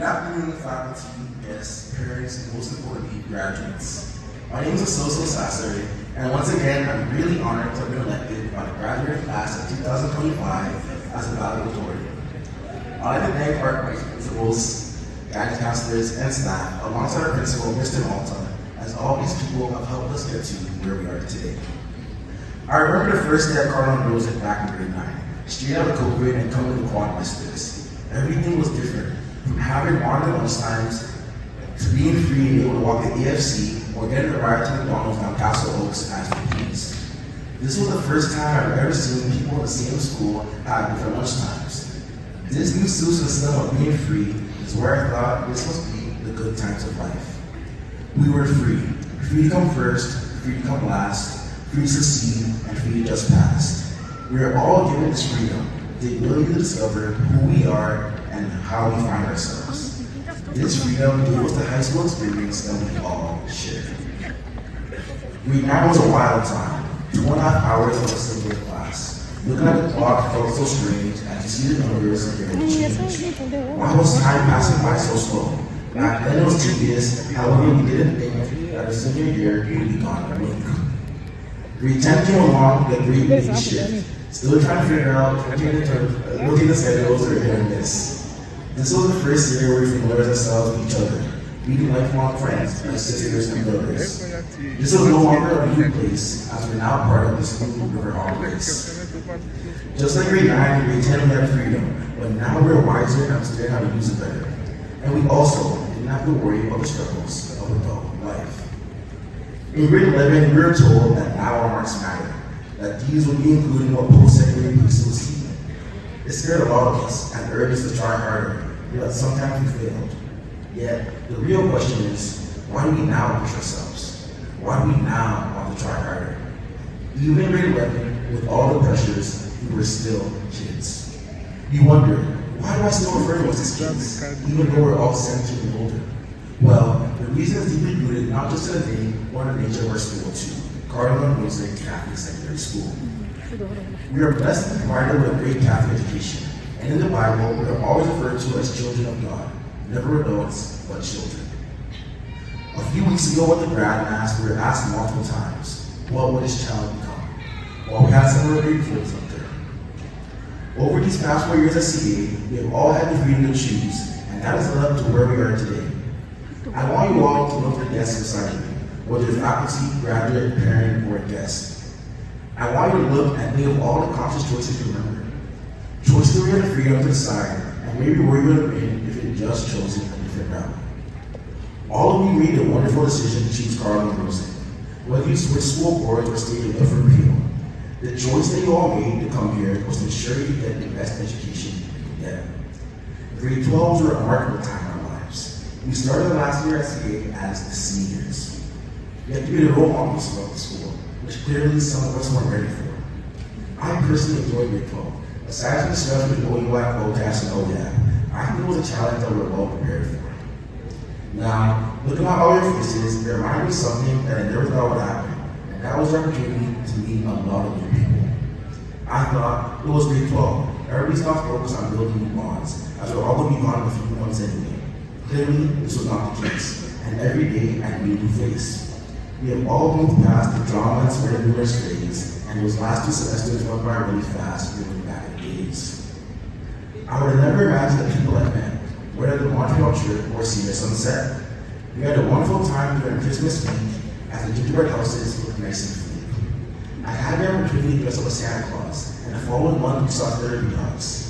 Good afternoon, faculty, guests, parents, and most importantly, graduates. My name is Esosa, and once again, I'm really honored to have been elected by the graduating class of 2025 as a valedictorian. I'd like to thank our principals, guidance counselors, and staff, alongside our principal, Mr. Malta, as all these people have helped us get to where we are today. I remember the first day at Cardinal Rose back in grade 9, straight out of COVID and coming to quad masters. Everything was different. From having modern lunchtimes to being free and able to walk to AFC or getting a ride to McDonald's down Castle Oaks as VPs. This was the first time I've ever seen people in the same school have different lunchtimes. This new system of being free is where I thought this must be the good times of life. We were free. Free to come first, free to come last, free to succeed, and free to just pass. We are all given this freedom, the ability to discover who we are and how we find ourselves. This freedom gave us the high school experience that we all share. Grade 9 was a wild time, 2.5 hours of a single class. Looking at the clock felt so strange as you see the numbers and hear the change. Why was time passing by so slow? Back then it was tedious, however we didn't think that the senior year would be gone in a week. Grade 10 came along with a great big shift. Still trying to figure out if looking at the schedules or hit or miss. This was the first year where we familiarized ourselves with each other, meeting lifelong friends like sisters and brothers. This was no longer a new place, as we're now part of this new River Hall race. Just like grade 9 and grade 10 we had freedom, but now we're wiser and understand how to use it better. And we also didn't have to worry about the struggles of adult life. In grade 11, we were told that now our marks matter, that these would be included in what post-secondary pieces would see. It scared a lot of us and urged us to try harder, yet sometimes we failed. Yet, the real question is, why do we now push ourselves? Why do we now want to try harder? Even in grade 11, with all the pressures, we were still kids. You wonder, why do I still refer to us as kids, even though we're all 17 and older? Well, the reason is deeply rooted not just in the name or in the nature of our school too, Cardinal Music Catholic Secondary School. We are blessed and provided with a great Catholic education, and in the Bible, we are always referred to as children of God, never adults, but children. A few weeks ago at the grad mass, we were asked multiple times, what would this child become? Well, we had some of our great kids up there. Over these past 4 years at CA, we have all had the freedom to choose, and that has led up to where we are today. I want you all to look for guests beside you, whether you're faculty, graduate, parent, or a guest. I want you to look and think of all the conscious choices you remember. Choices we have the freedom to decide, and maybe where you would have been if you had just chosen a different route. All of you made a wonderful decision to choose Cardinal Music, whether you switched school boards or stayed in for appeal. The choice that you all made to come here was to ensure you get the best education you can get. Grade 12 was a remarkable time in our lives. We started the last year at CA as the seniors. You have to be the role models of the school, which clearly some of us weren't ready for. I personally enjoyed grade 12. Aside from the stuff with OUF, OCAS, and ODAP, I think it was a challenge that we were well prepared for. Now, looking at all your faces, it reminded me of something that I never thought would happen, and that was the opportunity to meet a lot of new people. I thought it was grade 12. Everybody's not focused on building new bonds, as we're all going to be gone in a few months anyway. Clearly, this was not the case, and every day I knew a new face. We have all moved past the drama and spread of numerous grades, and those last 2 semesters went by really fast, looking back at days. I would have never imagined that people like men, whether the Montreal trip or Senior Sunset. We had a wonderful time during Christmas week as the gingerbread houses looked nice and clean. I had the opportunity to dress up as Santa Claus, and the following month we saw therapy dogs.